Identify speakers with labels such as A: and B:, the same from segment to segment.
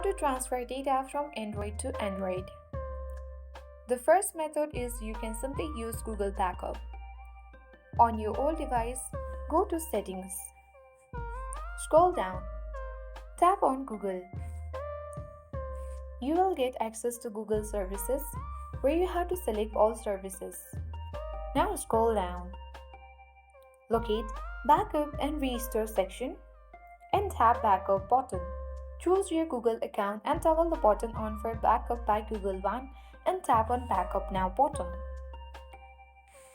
A: to transfer data from Android to Android. The first method is you can simply use Google Backup. On your old device, go to Settings. Scroll down. Tap on Google. You will get access to Google Services where you have to select all services. Now scroll down. Locate Backup and Restore section and tap Backup button. Choose your Google account and toggle the button on for Backup by Google One and tap on Backup Now button.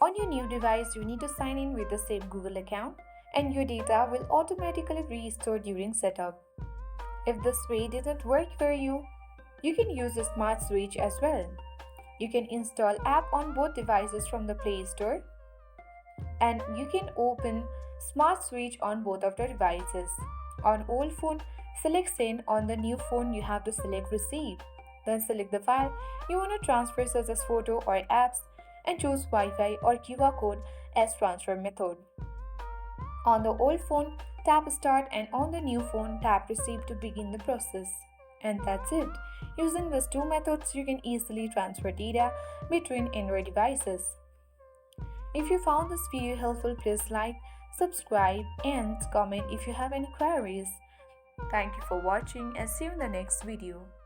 A: On your new device, you need to sign in with the same Google account and your data will automatically restore during setup. If this way didn't work for you, you can use the Smart Switch as well. You can install app on both devices from the Play Store and you can open Smart Switch on both of the devices. On old phone, select Send. On the new phone, you have to select Receive. Then select the file you want to transfer such as photo or apps and choose Wi-Fi or QR code as transfer method. On the old phone, tap Start and on the new phone, tap Receive to begin the process. And that's it. Using these two methods, you can easily transfer data between Android devices. If you found this video helpful, please like, subscribe and comment if you have any queries. Thank you for watching and see you in the next video.